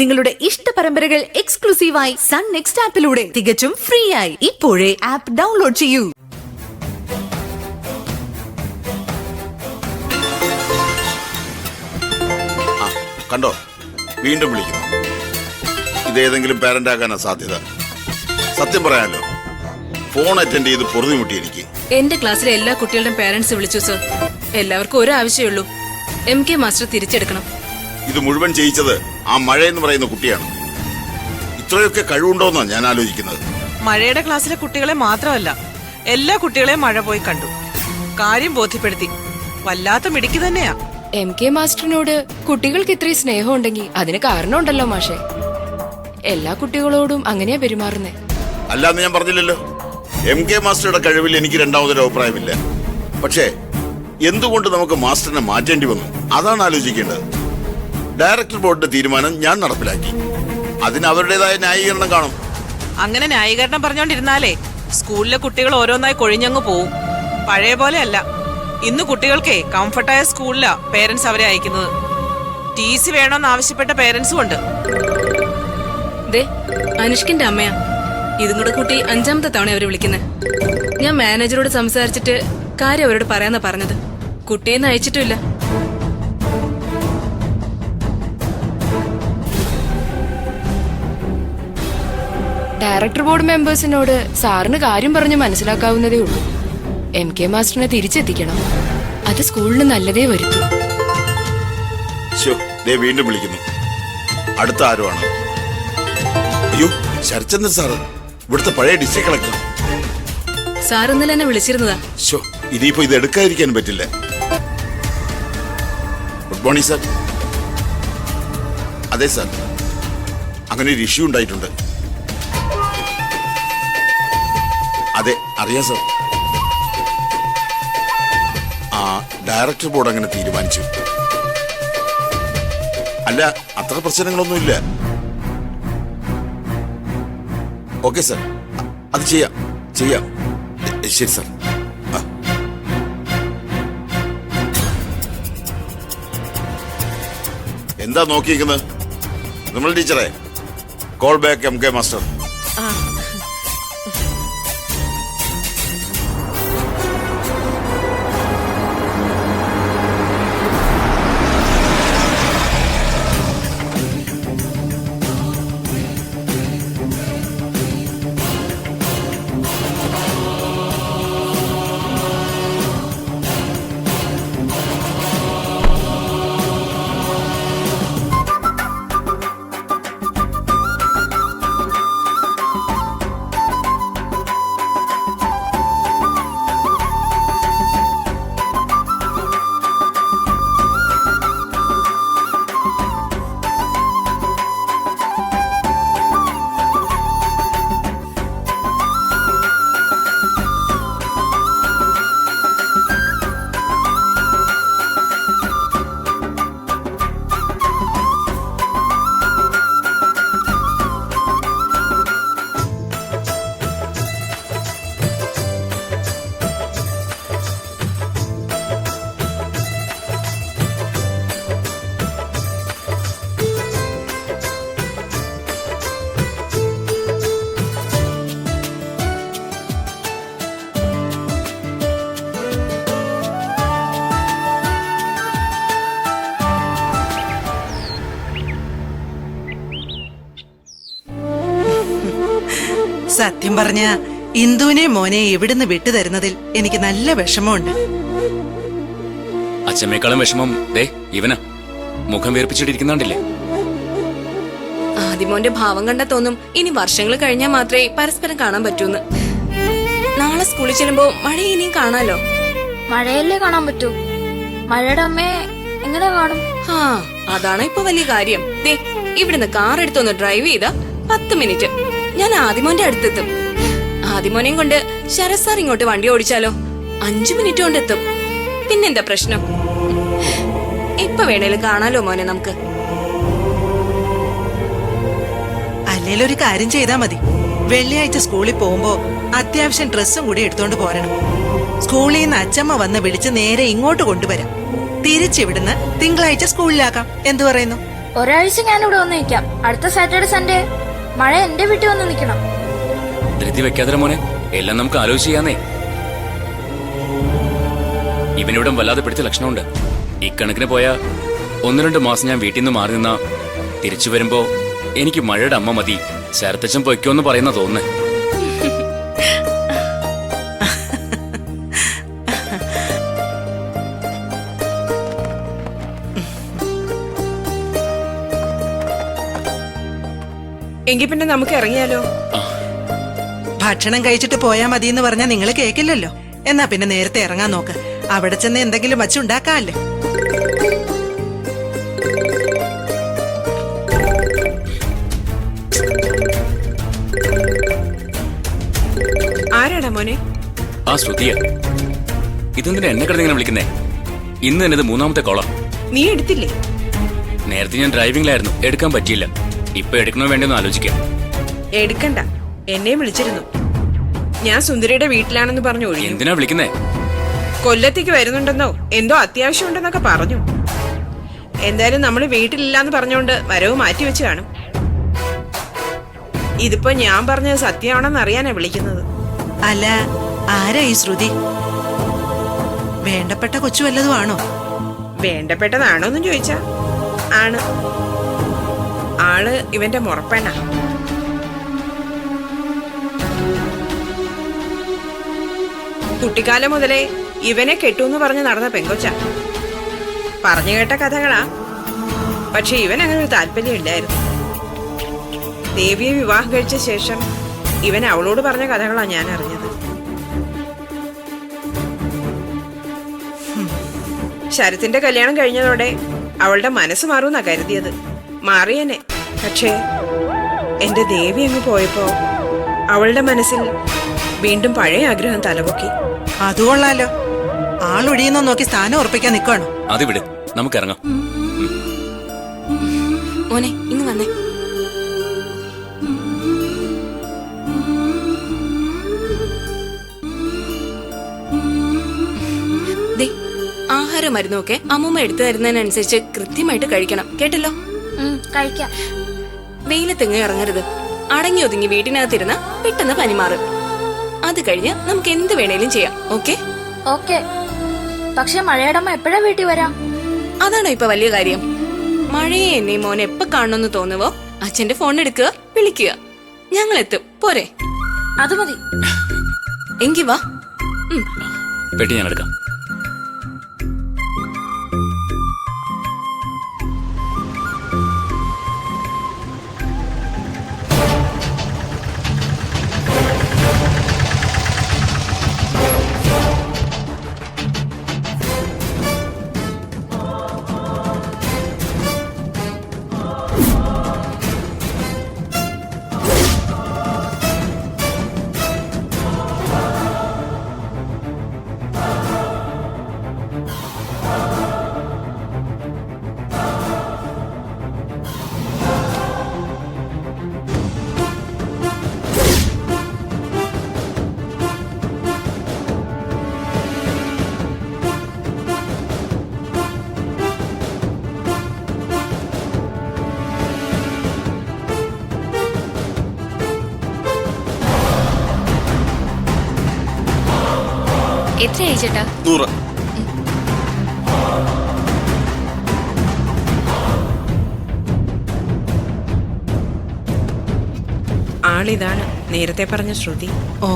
നിങ്ങളുടെ ഇഷ്ട പരമ്പരകൾ എക്സ്ക്ലൂസീവായി സൺ നെക്സ്റ്റ് ആപ്പിലൂടെ തികച്ചും ഫ്രീ ആയി ഇപ്പോഴേ ആപ്പ് ഡൗൺലോഡ് ചെയ്യൂ. കണ്ടോ, വീണ്ടും വിളിക്കുന്നു. ഇതേതെങ്കിലും പാരന്റ് ആകാനാ സാധ്യത. സത്യം പറയാനല്ലോ, ഫോൺ അറ്റൻഡ് ചെയ്ത് പൊറുതിമുട്ടി എനിക്ക്. എന്റെ ക്ലാസ്സിലെ എല്ലാ കുട്ടികളുടെയും പേരന്റ്സ് വിളിച്ചു സർ. എല്ലാവർക്കും ഒരു ആവശ്യമുള്ളൂ, MK മാസ്റ്റർ തിരിച്ചെടുക്കണം. ഇത് മുഴുവൻ ചെയ്യിച്ചത് ആ മഴ എന്ന് പറയുന്ന കുട്ടിയാണ്. ഇത്രയൊക്കെ കഴിവുണ്ടോന്നാണ് ഞാൻ ആലോചിക്കുന്നത്. മഴയുടെ ക്ലാസ്സിലെ കുട്ടികളെ മാത്രമല്ല, എല്ലാ കുട്ടികളെയും മഴ പോയി കണ്ടു, കാര്യം ബോധ്യപ്പെടുത്തി. വല്ലാത്ത മിടുക്കി തന്നെയാ. MK മാസ്റ്ററിനോട് കുട്ടികൾക്ക് ഇത്രയും സ്നേഹം ഉണ്ടെങ്കിൽ അതിന് കാരണമുണ്ടല്ലോ മാഷെ. എല്ലാ കുട്ടികളോടും അങ്ങനെയാ പെരുമാറുന്നേ. അല്ലാന്ന് ഞാൻ പറഞ്ഞില്ലല്ലോ. MK മാസ്റ്ററുടെ കഴിവിൽ എനിക്ക് രണ്ടാമതൊരു അഭിപ്രായമില്ല. പക്ഷേ എന്തുകൊണ്ട് നമുക്ക് മാസ്റ്ററിനെ മാറ്റേണ്ടി വന്നു, അതാണ് ആലോചിക്കേണ്ടത്. ഡയറക്ടർ ബോർഡിന്റെ തീരുമാനം ഞാൻ നടപ്പിലാക്കി. അതിന് അവരുടേതായ ന്യായീകരണം കാണും. അങ്ങനെ ന്യായീകരണം പറഞ്ഞോണ്ടിരുന്നാലേ സ്കൂളിലെ കുട്ടികൾ ഓരോന്നായി കൊഴിഞ്ഞങ്ങ് പോവും. പഴയ പോലെ അല്ല. ഇന്ന് കുട്ടികൾക്കേ കംഫർട്ടായ സ്കൂളിലാ പേരൻസ് അവരെ അയക്കുന്നത്. TC വേണമെന്ന് ആവശ്യപ്പെട്ട പേരൻസും ഉണ്ട്. ദേ, അനുഷ്കിന്റെ അമ്മയാ. ഇതും കൂടെ കൂട്ടി 5ാമത്തെ തവണ അവരെ വിളിക്കുന്നത്. ഞാൻ മാനേജറോട് സംസാരിച്ചിട്ട് കാര്യം അവരോട് പറയാന്നാ പറഞ്ഞത്. കുട്ടിയെന്ന് അയച്ചിട്ടില്ല. ഡയറക്ടർ ബോർഡ് മെമ്പേഴ്സിനോട് സാറിന് കാര്യം പറഞ്ഞ് മനസ്സിലാക്കാവുന്നതേ ഉള്ളൂ. MK മാസ്റ്ററിനെ തിരിച്ചെത്തിക്കണം. അത് സ്കൂളിന് നല്ലതേ വരുത്തൂ. വീണ്ടും വിളിക്കുന്നു. അടുത്ത ആരുമാണ്? അയ്യോ, ശരത്ചന്ദ്രൻ സാറ്, ഇവിടുത്തെ പഴയ ഡിസ്ട്രിക്ട് കളക്ടർ. സാർ ഇന്നലെ എന്നെ വിളിച്ചിരുന്നതാ. ഇനിയിപ്പോ ഇത് എടുക്കാതിരിക്കാൻ പറ്റില്ല. Good morning sir. അതെ സാർ, അങ്ങനെ ഒരു ഇഷ്യൂ ഉണ്ടായിട്ടുണ്ട്. അതെ, അറിയാം സാർ. ആ ഡയറക്ടർ ബോർഡ് അങ്ങനെ തീരുമാനിച്ചു. അല്ല, അത്ര പ്രശ്നങ്ങളൊന്നുമില്ല. ഓക്കെ സാർ, അത് ചെയ്യാം. ശരി സാർ. എന്താ നോക്കിയിരിക്കുന്നത്? നമ്മൾ ടീച്ചറെ, കോൾ ബാക്ക് MK മാസ്റ്റർ. സത്യം പറഞ്ഞ ഇന്ദുവിനെ മോനെ ഇവിടുന്ന് വിട്ടുതരുന്നതിൽ എനിക്ക് നല്ല വിഷമമുണ്ട്. അച്ഛമ്മേക്കാളും വിഷമം ദേ ഇവനാ. മുഖം വീർപ്പിച്ചിട്ടിരിക്കുന്നുണ്ടില്ലേ? ആദിമോന്റെ ഭാവം കണ്ടാ തോന്നും ഇനി വർഷങ്ങൾ കഴിഞ്ഞാൽ മാത്രമേ പരസ്പരം കാണാൻ പറ്റൂന്ന്. നാളെ സ്കൂളിൽ ചെല്ലുമ്പോ മഴ ഇനിയും കാണാലോ. മഴയല്ലേ കാണാൻ പറ്റൂ? മഴയുടെ അമ്മയെ എങ്ങനെ കാണും? അതാണ് ഇപ്പൊ വലിയ കാര്യം. ദേ, ഇവിടുന്ന് കാർ എടുത്തൊന്ന് ഡ്രൈവ് ചെയ്താ 10 മിനിറ്റ് ഞാൻ ആദിമോന്റെ അടുത്തെത്തും. ആദിമോനെയും കൊണ്ട് ശരത് സാർ ഇങ്ങോട്ട് വണ്ടി ഓടിച്ചാലോ 5 മിനിറ്റ് കൊണ്ട് എത്തും. പിന്നെന്താ പ്രശ്നം? ഇപ്പൊ വേണേലും കാണാലോ മോനെ നമുക്ക്. അല്ലേലൊരു കാര്യം ചെയ്താ മതി. വെള്ളിയാഴ്ച സ്കൂളിൽ പോകുമ്പോ അത്യാവശ്യം ഡ്രസ്സും കൂടി എടുത്തോണ്ട് പോരണം. സ്കൂളിൽ നിന്ന് അച്ഛമ്മ വന്ന് വിളിച്ച് നേരെ ഇങ്ങോട്ട് കൊണ്ടുവരാം. തിരിച്ചിവിടുന്ന് തിങ്കളാഴ്ച സ്കൂളിലാക്കാം. എന്തു പറയുന്നു? ഒരാഴ്ച ഞാൻ ഇവിടെ വന്ന് നിൽക്കാം. അടുത്ത സാറ്റർഡേ സൺഡേ മഴ എന്റെ വീട്ടിൽ വന്ന് നിൽക്കണം. ധൃതി വെക്കാതെ മോനെ, എല്ലാം നമുക്ക് ആലോചിച്ച് ചെയ്യാന്നേ. ഇവനിവിടെ വല്ലാതെ പിടിച്ച ലക്ഷണമുണ്ട്. ഇക്കണക്കിന് പോയാ 1-2 മാസം ഞാൻ വീട്ടിൽ നിന്ന് മാറി നിന്നാ തിരിച്ചു വരുമ്പോ എനിക്ക് മഴയുടെ അമ്മ മതി, ശരത്തച്ഛൻ പൊയ്ക്കോന്ന് പറയുന്ന തോന്നുന്നേ. എങ്കി പിന്നെ നമുക്ക് ഇറങ്ങിയാലോ? ഭക്ഷണം കഴിച്ചിട്ട് പോയാ മതി എന്ന് പറഞ്ഞാൽ നിങ്ങൾ കേക്കില്ലല്ലോ. എന്നാ പിന്നെ നേരത്തെ ഇറങ്ങാൻ നോക്ക്. അവിടെ ചെന്ന് എന്തെങ്കിലും വച്ചുണ്ടാക്കാല്ലേ. ആരാടാ മോനെ? ആ ശ്രുതിയ. ഇതെന്തിനാ എന്നെ കിടന്നിങ്ങനെ വിളിക്കുന്നേ? ഇന്ന് തന്നെ ഇത് 3ാമത്തെ കോളാ. നീ എടുത്തില്ലേ? നേരത്തെ ഞാൻ ഡ്രൈവിംഗിലായിരുന്നു, എടുക്കാൻ പറ്റിയില്ല. ഇപ്പൊ എടുക്കണോ വേണ്ടെന്ന് ആലോചിക്കാം. എടുക്കണ്ട, എന്നെയും വിളിച്ചിരുന്നു. ഞാൻ സുന്ദരിയുടെ വീട്ടിലാണെന്ന് പറഞ്ഞു ഒഴിഞ്ഞു. എന്തിനാ വിളിക്കുന്നേ? കൊല്ലത്തേക്ക് വരുന്നുണ്ടെന്നോ എന്തോ അത്യാവശ്യം ഉണ്ടെന്നൊക്കെ പറഞ്ഞു. എന്തായാലും നമ്മൾ വീട്ടിലില്ലാന്ന് പറഞ്ഞോണ്ട് വരവ് മാറ്റി വെച്ച് കാണും. ഇതിപ്പോ ഞാൻ പറഞ്ഞത് സത്യമാണെന്ന് അറിയാനാ വിളിക്കുന്നത്. അല്ല, ആരാ ഈ ശ്രുതി? വേണ്ടപ്പെട്ട കൊച്ചു വല്ലതും ആണോ? വേണ്ടപ്പെട്ടതാണോന്നും ചോദിച്ചാ ആണ്. ആള് ഇവന്റെ മുറപ്പെണ്ണ. കുട്ടിക്കാലം മുതലേ ഇവനെ കെട്ടൂന്ന് പറഞ്ഞ് നടന്ന പെങ്കൊച്ച. പറഞ്ഞു കേട്ട കഥകളാ. പക്ഷെ ഇവൻ അങ്ങനെ ഒരു താല്പര്യം ഇല്ലായിരുന്നു. ദേവിയെ വിവാഹം കഴിച്ച ശേഷം ഇവൻ അവളോട് പറഞ്ഞ കഥകളാ ഞാൻ അറിഞ്ഞത്. ശരത്തിന്റെ കല്യാണം കഴിഞ്ഞതോടെ അവളുടെ മനസ്സ് മാറുമെന്നാ കരുതിയത്. മാറിയനെ. പക്ഷേ എന്റെ ദേവി അങ്ങ് പോയപ്പോ അവളുടെ മനസ്സിൽ വീണ്ടും പഴയ ആഗ്രഹം തലപൊക്കി. അതുകൊള്ളാലോ. ആളൊഴിയുന്നോ നോക്കി സ്ഥാനം ഉറപ്പിക്കാൻ നിൽക്കുകയാണോ? അത് വിട്, നമുക്കിറങ്ങാം. മോനെ ഇന്ന് വന്നേ. ദേ, ആഹാരം മരുന്നൊക്കെ അമ്മൂമ്മ എടുത്തു തരുന്നതിനനുസരിച്ച് കൃത്യമായിട്ട് കഴിക്കണം, കേട്ടല്ലോ? കഴിക്കാം. വെയിലത്തെങ്ങ് ഇറങ്ങരുത്. അടങ്ങി ഒതുങ്ങി വീട്ടിനകത്തിരുന്ന പെട്ടെന്ന് പനി മാറും. അത് കഴിഞ്ഞ് നമുക്ക് എന്ത് വേണേലും ചെയ്യാം. ഓക്കെ? ഓക്കെ. പക്ഷെ മഴയുടെ അമ്മ എപ്പോഴാ വീട്ടിൽ വരാം? അതാണോ ഇപ്പൊ വലിയ കാര്യം? മഴയെ എന്നെ മോനെ എപ്പോ കാണണമെന്ന് തോന്നുവോ അച്ഛന്റെ ഫോൺ എടുക്കുക, വിളിക്കുക. ഞങ്ങൾ എത്തും. പോരെ? അത് മതി. എങ്കി വാ. പെട്ടി ഞാൻ എടുക്കാം. എത്രയായി ചേട്ടാ? 100. ആളിതാണ് നേരത്തെ പറഞ്ഞ ശ്രുതി. ഓ,